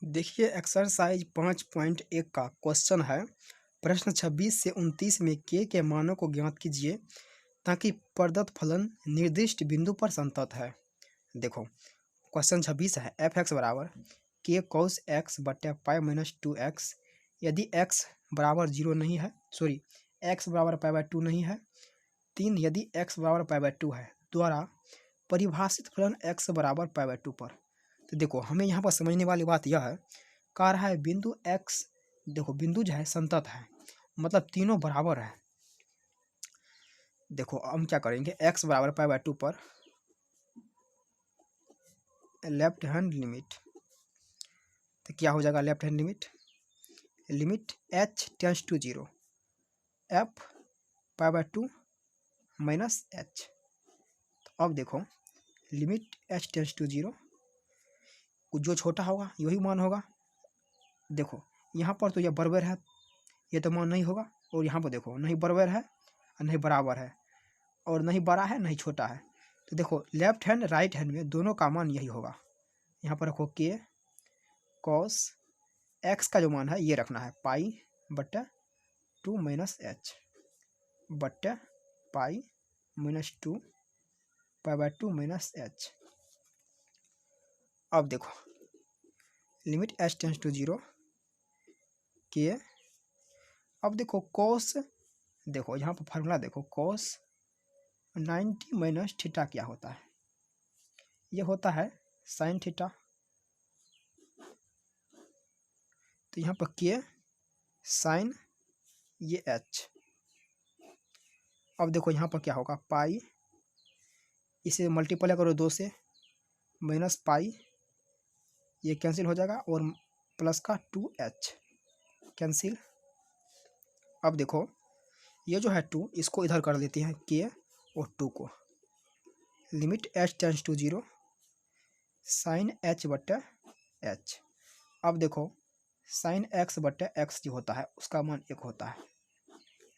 देखिए एक्सरसाइज 5.1 का क्वेश्चन है। प्रश्न 26 से 29 में के मानों को ज्ञात कीजिए ताकि प्रदत्त फलन निर्दिष्ट बिंदु पर संतत है। देखो क्वेश्चन 26 है एफ एक्स बराबर के कॉस एक्स बटे पाई माइनस 2x यदि x बराबर 0 नहीं है, सॉरी x बराबर पाई बाय 2 नहीं है। 3 यदि x बराबर पाई बाय 2 है द्वारा परिभाषित फलन x बराबर पाई बाय 2 पर। तो देखो हमें यहाँ पर समझने वाली बात यह है, कह रहा है बिंदु x, देखो बिंदु जो है संतत है, मतलब तीनों बराबर है। देखो हम क्या करेंगे, x बराबर पाई बाय 2 पर लेफ्ट हैंड लिमिट, तो क्या हो जाएगा left hand limit, limit h tends to 0 f pi by 2 minus h। तो अब देखो लिमिट h टेंस टू 0, जो छोटा होगा यही मान होगा। देखो यहाँ पर तो यह बराबर है, ये तो मान नहीं होगा, और यहाँ पर देखो नहीं बराबर है नहीं बराबर है, और नहीं बड़ा है नहीं छोटा है। तो देखो लेफ्ट हैंड राइट हैंड में दोनों का मान यही होगा। यहाँ पर रखो के कॉस एक्स का जो मान है ये रखना है पाई बट्टा 2 माइनस एच बट्टा पाई minus 2 pi by 2 minus H. अब देखो लिमिट एच टेंस टू 0 के, अब देखो कॉस, देखो यहाँ पर फार्मूला देखो कॉस 90 माइनस थीटा क्या होता है, ये होता है साइन थीटा। तो यहाँ पर के साइन ये एच। अब देखो यहाँ पर क्या होगा पाई, इसे मल्टीप्लाई करो 2 से, माइनस पाई ये कैंसिल हो जाएगा और प्लस का 2h कैंसिल। अब देखो ये जो है 2 इसको इधर कर देते हैं के और 2 को, limit h tends to 0 sine h बट्टे h। अब देखो साइन x बट्टे x जो होता है उसका मान 1 होता है,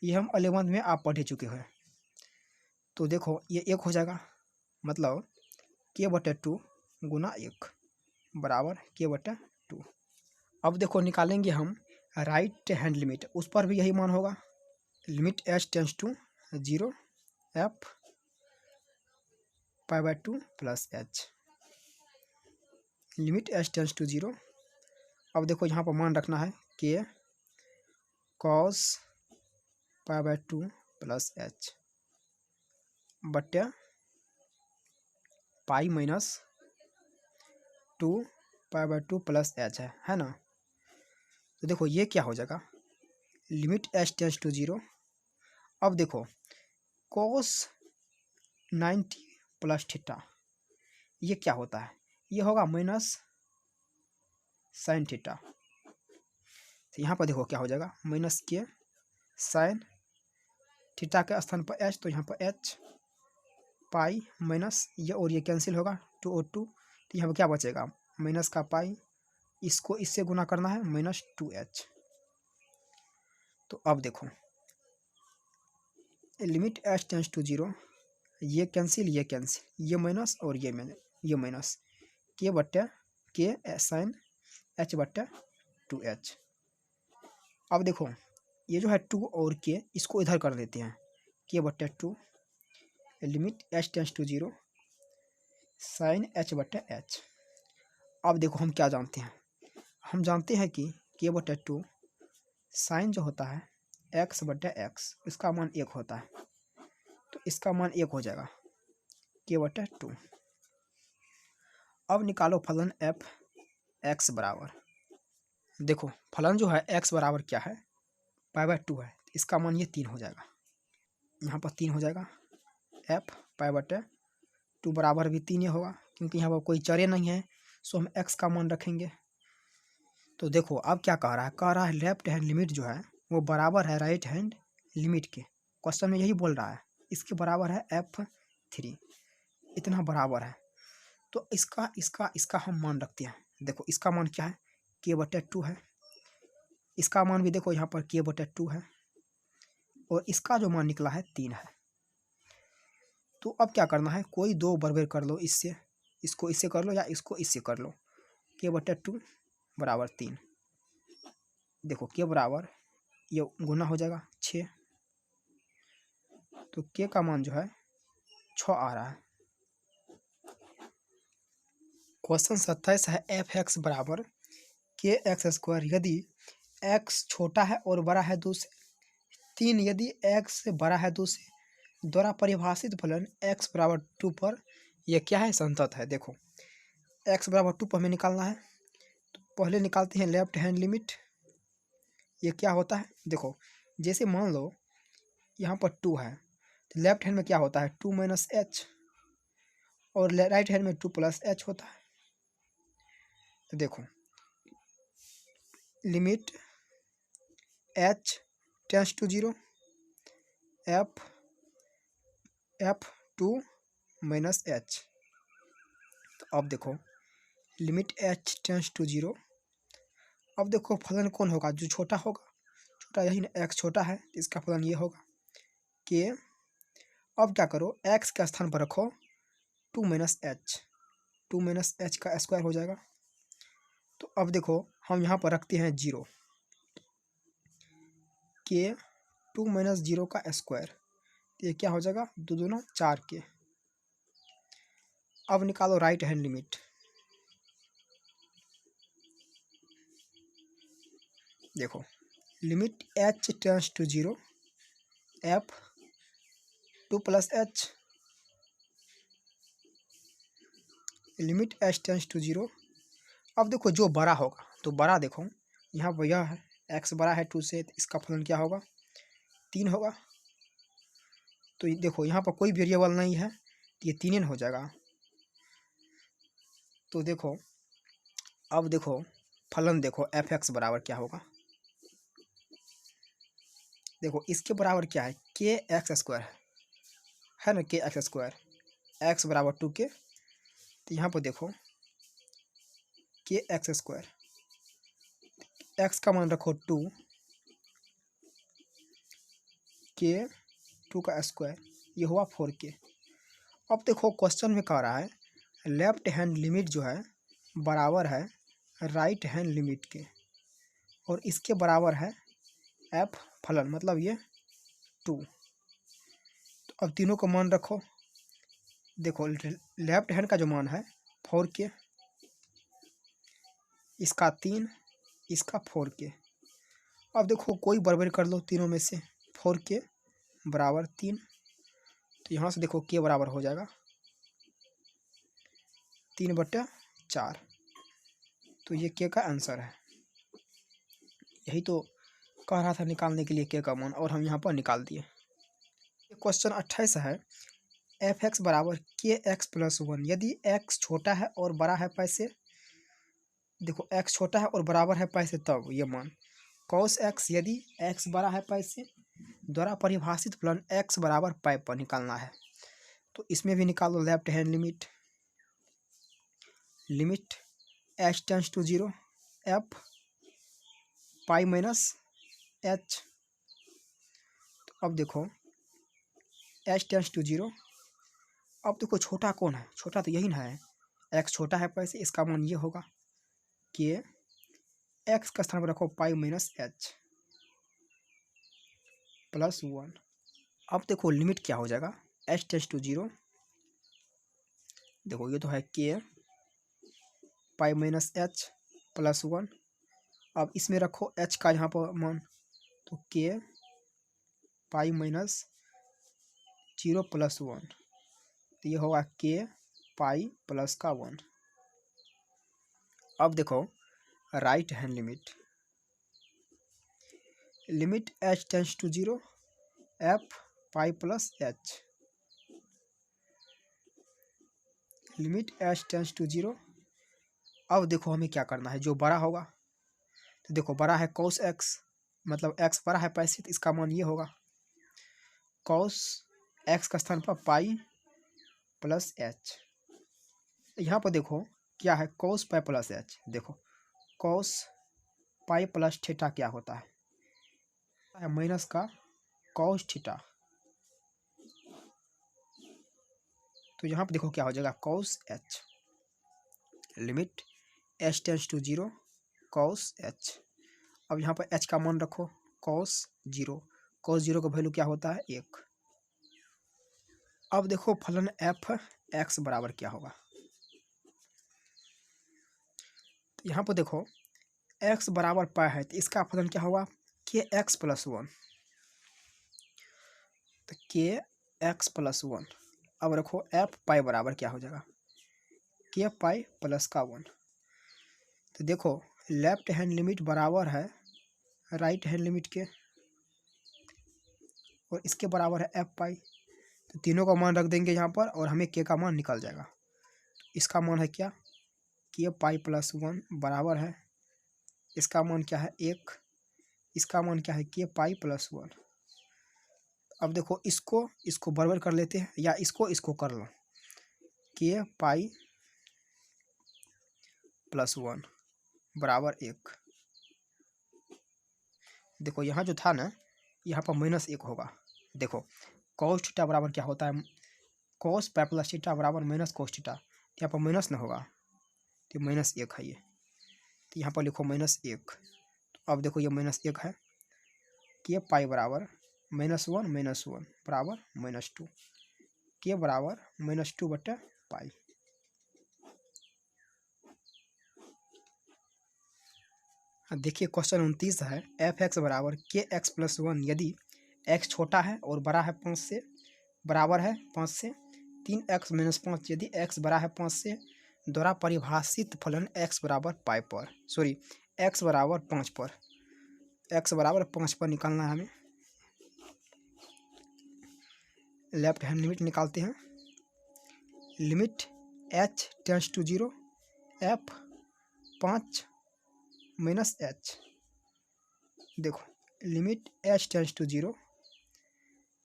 ये हम 11th में आप पढ़ चुके हैं। तो देखो ये 1 हो जाएगा, मतलब के बटे 2 गुना 1 बराबर के बटे 2। अब देखो निकालेंगे हम राइट हैंड लिमिट, उस पर भी यही मान होगा, limit h tends to 0 f pi by 2 plus h, limit h tends to 0। अब देखो यहाँ पर मान रखना है के cos pi by 2 plus h बट्टे pi minus 2 pi by 2 plus h है ना। तो देखो ये क्या हो जाएगा लिमिट h टेंस टू 0। अब देखो कॉस 90 प्लस थीटा ये क्या होता है, ये होगा माइनस साइन थीटा। तो यहाँ पर देखो क्या हो जाएगा माइनस के साइन थीटा के स्थान पर h, तो यहाँ पर h पाई माइनस ये और ये कैंसिल होगा 2 और 2, तो यहाँ पर क्या बचेगा माइनस का पाई, इसको इससे गुना करना है माइनस 2h। तो अब देखो लिमिट h टेंस टू 0, ये कैंसिल ये माइनस और ये माइनस के बट्टे के साइन h बट्टे 2h। अब देखो ये जो है 2 और के इसको इधर कर देते हैं के बट्टे 2, limit h tends to 0 sine h बट्टे h। अब देखो हम क्या जानते हैं, हम जानते हैं कि के बट्टे 2 साइन जो होता है x बट्टे x इसका मान 1 होता है, तो इसका मान 1 हो जाएगा के बट्टे 2। अब निकालो फलन f x बराबर, देखो फलन जो है x बराबर क्या है पाई बाय 2 है, इसका मान ये 3 हो जाएगा, यहाँ पर 3 हो जाएगा f पाई बटे 2 बराबर भी 3 ही होगा, क्योंकि यहाँ पर कोई चरे नहीं है, सो हम x का मान रखेंगे। तो देखो अब क्या कह रहा है लेफ्ट हैंड लिमिट जो है वो बराबर है राइट हैंड लिमिट के, क्वेश्चन में यही बोल रहा है, इसके बराबर है f3, इतना बराबर है। तो इसका हम मान रखते हैं। देखो इसका मान क्या है के बटे 2 है, इसका मान भी देखो यहाँ पर के बटे 2 है, और इसका जो मान निकला है 3 है। तो अब क्या करना है, कोई दो बराबर कर लो, इससे इसको इससे कर लो या इसको इससे कर लो, के बटे 2 बराबर 3। देखो के बराबर ये गुना हो जाएगा 6, तो के का मान जो है 6 आ रहा है। क्वेश्चन 27 है एफ एक्स बराबर के एक्स स्क्वायर यदि एक्स छोटा है और बड़ा है 2 से, 3 यदि एक्स से बड़ा है 2 से द्वारा परिभाषित फलन एक्स बराबर 2 पर यह क्या है, संतत है। देखो एक्स बराबर 2 पर हमें निकालना है, तो पहले निकालते हैं लेफ्ट हैंड लिमिट। ये क्या होता है, देखो जैसे मान लो यहाँ पर 2 है, तो लेफ्ट हैंड में क्या होता है 2 माइनस एच, और राइट हैंड में 2 प्लस एच होता है। तो देखो limit h tends to 0 f 2 minus h. तो अब देखो लिमिट एच टेंस टू 0। अब देखो फलन कौन होगा, जो छोटा होगा, छोटा यही ना, एक्स छोटा है, तो इसका फलन ये होगा के। अब क्या करो, एक्स के स्थान पर रखो 2 माइनस एच, 2 माइनस एच का स्क्वायर हो जाएगा। तो अब देखो हम यहाँ पर रखते हैं 0, के 2 माइनस 0 का स्क्वायर, तो ये क्या हो जाएगा 2 दूना 4 के। अब निकालो राइट हैंड लिमिट। देखो limit h tends to 0 f 2 plus h, limit h tends to 0। अब देखो जो बड़ा होगा, तो बड़ा देखो यहाँ पर यह है, एक्स बड़ा है 2 से, तो इसका फलन क्या होगा 3 होगा। तो देखो यहाँ पर कोई वेरिएबल नहीं है, तो ये 3 हो जाएगा। तो देखो अब देखो फलन देखो एफ एक्स बराबर क्या होगा, देखो इसके बराबर क्या है के एक्स स्क्वायर है ना, के एक्स स्क्वायर, एक्स बराबर 2 के। तो यहाँ पर देखो के एक्स स्क्वायर, एक्स का मान रखो 2, के 2 का स्क्वायर, ये हुआ 4 के। अब देखो क्वेश्चन में कह रहा है लेफ्ट हैंड लिमिट जो है बराबर है राइट हैंड लिमिट के, और इसके बराबर है एफ फलन, मतलब ये 2। तो अब तीनों का मान रखो, देखो लेफ्ट हैंड का जो मान है 4 के, इसका 3, इसका 4 के। अब देखो कोई बराबर कर लो तीनों में से, 4 के बराबर 3, तो यहाँ से देखो के बराबर हो जाएगा 3/4। तो ये के का आंसर है। यही तो कह रहा था निकालने के लिए के का मान, और हम यहाँ पर निकाल दिए। क्वेश्चन 28 है एफ एक्स बराबर के एक्स प्लस 1 यदि एक्स छोटा है और बड़ा है पैसे, देखो एक्स छोटा है और बराबर है पैसे, तब ये मान कॉस एक्स यदि एक्स बड़ा है पैसे द्वारा परिभाषित फलन एक्स बराबर पाई पर निकालना है। तो इसमें भी निकालो left hand limit, limit h tends to 0 f pi minus h. तो अब देखो एच टेंस टू 0। अब देखो छोटा कौन है, छोटा तो यही ना है, एक्स छोटा है पैसे, इसका मान ये होगा कि एक्स का स्थान पर रखो पाई माइनस एच प्लस 1। अब देखो लिमिट क्या हो जाएगा एच टेंस टू 0, देखो ये तो है के पाई माइनस एच प्लस 1। अब इसमें रखो एच का यहाँ पर मान, तो के पाई माइनस 0 प्लस 1, तो ये होगा के पाई प्लस का 1। अब देखो right hand limit, limit h tends to 0 f pi plus h, limit h tends to 0। अब देखो हमें क्या करना है, जो बड़ा होगा, तो देखो बड़ा है कॉस एक्स, मतलब एक्स बड़ा है पैसे, तो इसका मान ये होगा कॉस एक्स का स्थान पर पाई प्लस एच। यहाँ पर देखो क्या है कॉस पाई प्लस एच, देखो कॉस पाई प्लस थीटा क्या होता है माइनस का कॉस थीटा। तो यहाँ पर देखो क्या हो जाएगा cos h, limit h tends to 0 cos h. अब यहाँ पर एच का मान रखो कॉस जीरो का वैल्यू क्या होता है 1। अब देखो फलन एफ एक्स बराबर क्या होगा। तो यहाँ पर देखो एक्स बराबर पाई है तो इसका फलन क्या होगा के एक्स प्लस 1। तो के एक्स प्लस 1। अब रखो एफ पाई बराबर क्या हो जाएगा के पाई प्लस का 1। तो देखो लेफ्ट हैंड लिमिट बराबर है राइट हैंड लिमिट के और इसके बराबर है एफ पाई। तो तीनों का मान रख देंगे यहाँ पर और हमें के का मान निकल जाएगा। इसका मान है क्या के पाई प्लस 1 बराबर है इसका मान क्या है 1। इसका मान क्या है के पाई प्लस 1। अब देखो इसको बराबर कर लेते हैं या इसको कर लो के पाई प्लस 1 बराबर 1। देखो यहाँ जो था ना यहाँ पर -1 होगा। देखो कॉस थीटा बराबर क्या होता है कॉस पाई प्लस थीटा बराबर माइनस कॉस थीटा। यहाँ पर माइनस ना होगा तो -1 है ये। तो यहाँ पर लिखो -1। तो अब देखो ये -1 है के पाई बराबर -1 बराबर -2 के बराबर -2/पाई। देखिए क्वेश्चन 29 है एफ एक्स बराबर के एक्स प्लस 1 यदि एक्स छोटा है और बड़ा है 5 से बराबर है 5 से 3x - 5 यदि x बड़ा है 5 से द्वारा परिभाषित फलन x बराबर पाई पर x बराबर 5 पर निकालना है हमें। लेफ्ट हैंड लिमिट निकालते हैं। Limit h tends to 0 f 5 minus h। देखो लिमिट h टेंड्स टू 0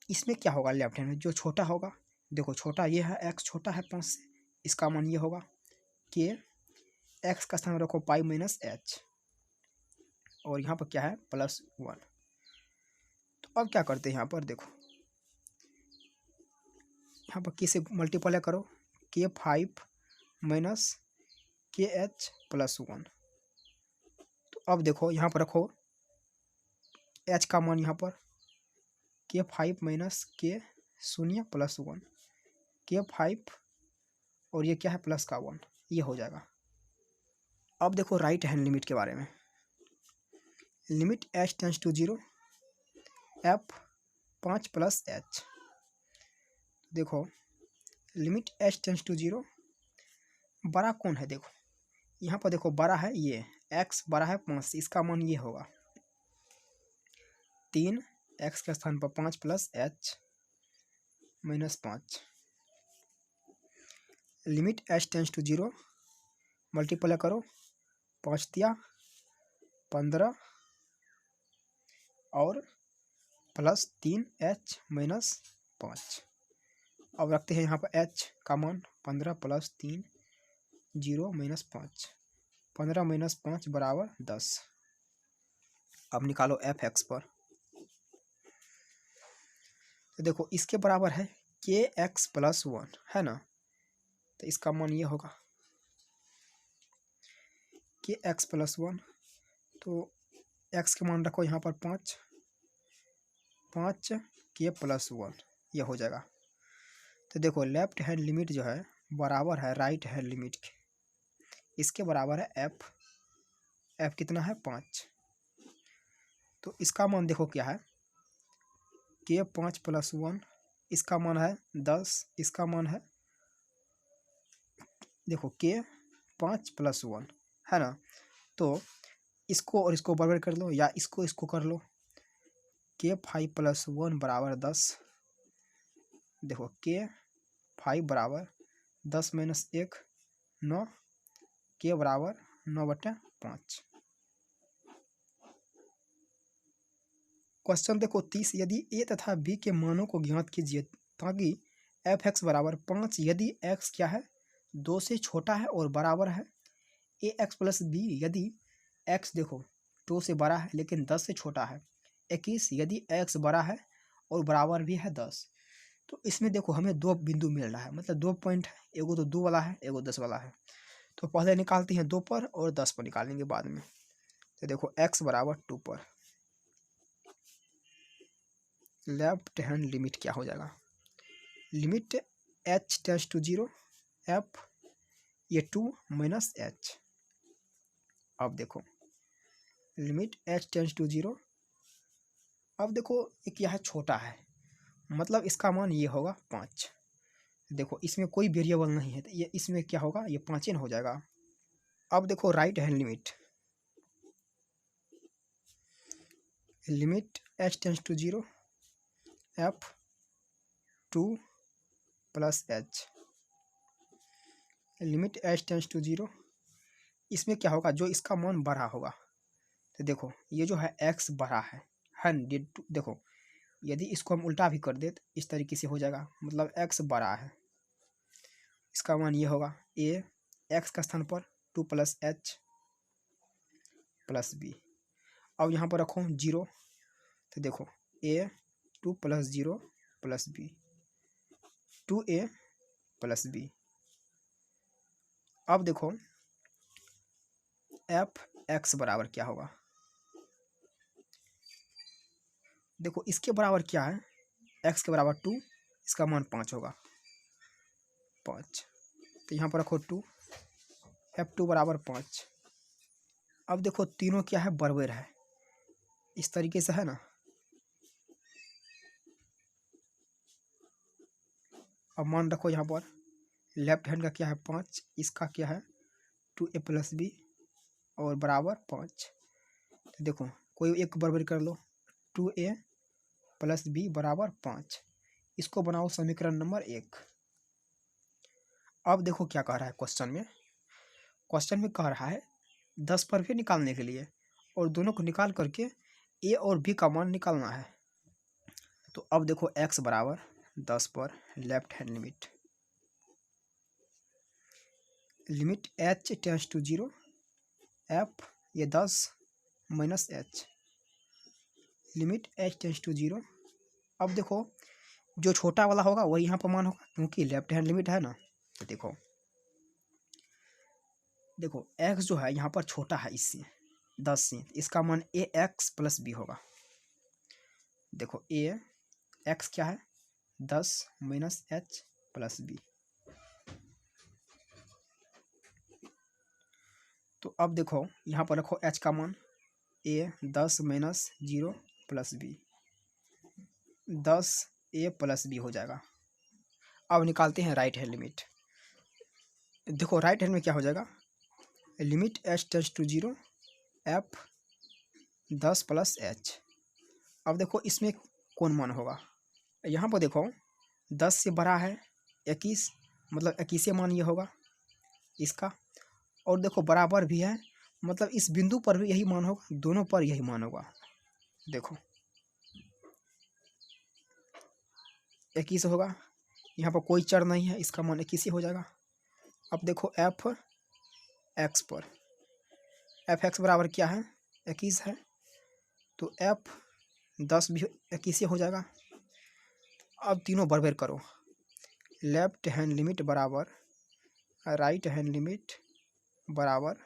इसमें क्या होगा लेफ्ट हैंड में जो छोटा होगा देखो छोटा ये है x छोटा है 5 से इसका मान ये होगा कि x का स्थान रखो पाई माइनस h और यहाँ पर क्या है +1। तो अब क्या करते हैं यहाँ पर देखो यहाँ पर के से मल्टीप्लाई करो के 5 माइनस के एच प्लस 1। तो अब देखो यहाँ पर रखो h का मान यहाँ पर के 5 माइनस के 0 प्लस 1 के 5 और ये क्या है प्लस का 1 ये हो जाएगा। अब देखो राइट हैंड लिमिट के बारे में। Limit h tends to 0 f 5 plus h। देखो लिमिट h टेंड्स टू 0 बड़ा कौन है देखो यहाँ पर देखो बड़ा है ये x बड़ा है 5 इसका मान ये होगा 3x के स्थान पर 5 plus h -5। Limit h tends to 0 multiply करो 5 दिया 15 और प्लस 3h -5। अब रखते हैं यहाँ पर h का मान 15 प्लस 3 0 -5 15 - 5 बराबर 10। अब निकालो एफ एक्स पर। तो देखो इसके बराबर है के एक्स प्लस 1 है ना। तो इसका मान ये होगा के एक्स प्लस 1। तो एक्स के मान रखो यहाँ पर 5 के प्लस 1 ये हो जाएगा। तो देखो लेफ्ट हैंड लिमिट जो है बराबर है राइट हैंड लिमिट के इसके बराबर है एफ कितना है 5। तो इसका मान देखो क्या है के 5 प्लस 1 इसका मान है 10 इसका मान है देखो के 5 प्लस 1 है ना। तो इसको और इसको बराबर कर लो या इसको कर लो के 5 प्लस 1 बराबर 10। देखो के 5 बराबर 10 - 1 9 के बराबर 9/5। क्वेश्चन देखो 30 यदि ए तथा बी के मानों को ज्ञात कीजिए ताकि एफ एक्स बराबर 5 यदि एक्स क्या है 2 से छोटा है और बराबर है ए एक्स प्लस बी यदि एक्स देखो 2 से बड़ा है लेकिन 10 से छोटा है 21 यदि एक्स बड़ा है और बराबर भी है 10। तो इसमें देखो हमें 2 बिंदु मिल रहा है मतलब 2 पॉइंट है एगो तो 2 वाला है एगो 10 वाला है। तो पहले निकालते हैं 2 पर और 10 पर निकालेंगे बाद में। तो देखो x बराबर 2 पर लेफ्ट हैंड लिमिट क्या हो जाएगा, limit h tends to 0 f ये 2 माइनस h। अब देखो लिमिट h टेंस टू 0, अब देखो ये क्या है, छोटा है, मतलब इसका मान ये होगा 5। देखो इसमें कोई वेरिएबल नहीं है तो ये इसमें क्या होगा, ये 5 हो जाएगा। अब देखो right hand limit, limit h tends to 0 f 2 plus h, limit h tends to 0, इसमें क्या होगा, जो इसका मान बढ़ा होगा। तो देखो ये जो है x बढ़ा है 100, देखो यदि इसको हम उल्टा भी कर दे तो इस तरीके से हो जाएगा, मतलब x बड़ा है, इसका मान ये होगा a x का स्थान पर 2 प्लस h प्लस b। अब यहाँ पर रखो 0, तो देखो a 2 plus 0 plus b 2a plus b। अब देखो f x बराबर क्या होगा, देखो इसके बराबर क्या है, x के बराबर 2, इसका मान 5 होगा 5, तो यहाँ पर रखो 2 f2 बराबर 5। अब देखो तीनों क्या है, बराबर है, इस तरीके से है ना। अब मान रखो यहाँ पर लेफ्ट हैंड का क्या है 5, इसका क्या है 2a प्लस बी और बराबर 5। तो देखो कोई एक बराबर कर लो, 2a प्लस बी बराबर 5, इसको बनाओ समीकरण नंबर 1। अब देखो क्या कह रहा है क्वेश्चन में, क्वेश्चन में कह रहा है 10 पर भी निकालने के लिए और दोनों को निकाल करके a और b का मान निकालना है। तो अब देखो x बराबर 10 पर left hand limit, limit h tends to 0 f ये 10 minus h, limit h tends to 0। अब देखो जो छोटा वाला होगा वही यहाँ पर मान होगा, क्योंकि लेफ्ट हैंड लिमिट है ना। तो देखो देखो x जो है यहाँ पर छोटा है इससे 10 से, इसका मान a x प्लस b होगा। देखो a x क्या है 10 माइनस h प्लस b। तो अब देखो यहाँ पर रखो h का मान a 10 minus 0 plus b 10 a plus b हो जाएगा। अब निकालते हैं राइट हैंड लिमिट। देखो राइट हैंड में क्या हो जाएगा, limit h tends to 0 f 10 plus h। अब देखो इसमें कौन मान होगा, यहाँ पर देखो 10 से बड़ा है 21, मतलब 21 मान ये होगा इसका, और देखो बराबर भी है, मतलब इस बिंदु पर भी यही मान होगा, दोनों पर यही मान होगा। देखो 21 होगा, यहाँ पर कोई चर नहीं है, इसका मान 21 ही हो जाएगा। अब देखो एफ एक्स पर, एफ एक्स बराबर क्या है 21 है, तो एफ 10 भी 21 हो जाएगा। अब तीनों बराबर करो, लेफ्ट हैंड लिमिट बराबर राइट हैंड लिमिट बराबर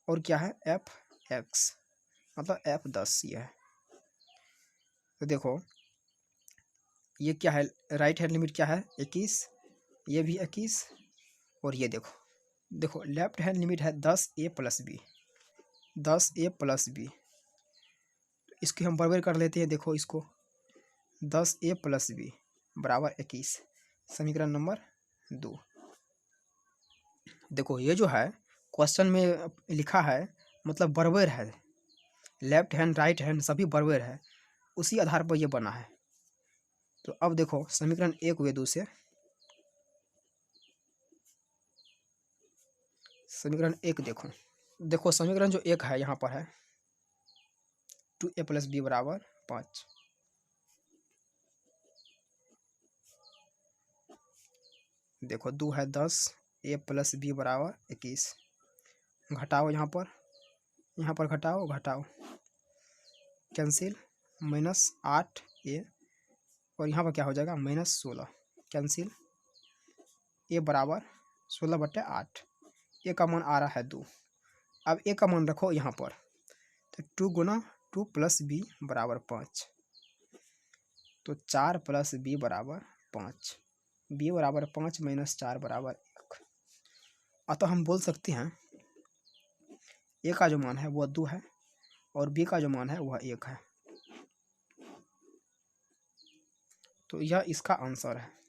और क्या है एफ एक्स, मतलब एफ 10 ये है। तो देखो ये क्या है, राइट हैंड लिमिट क्या है 21, ये भी 21, और ये देखो देखो लेफ्ट हैंड लिमिट है 10a plus B 10a plus B, इसकी हम बराबर कर लेते हैं। देखो इसको 10a प्लस बी बराबर 21, समीकरण नंबर 2। देखो ये जो है क्वेश्चन में लिखा है, मतलब बराबर है, लेफ्ट हैंड राइट हैंड सभी बराबर है, उसी आधार पर ये बना है। तो अब देखो समीकरण 1 हुए 2 से, समीकरण 1 देखो, देखो समीकरण जो 1 है यहाँ पर है 2a प्लस बी बराबर 5, देखो 2 है 10, a प्लस बी बराबर 21, घटाओ यहाँ पर घटाओ घटाओ, कैंसिल, माइनस 8a, और यहाँ पर क्या हो जाएगा माइनस 16, कैंसिल, a बराबर 16/8, a का मान आ रहा है 2, अब ए का मान रखो यहाँ पर, तो 2 गुना 2 प्लस बी बराबर 5, तो 4 प्लस बी बराबर 5, बी बराबर 5 माइनस 4 बराबर 1। अतः हम बोल सकते हैं ए का जो मान है वह 2 है और बी का जो मान है वह 1 है। तो यह इसका आंसर है।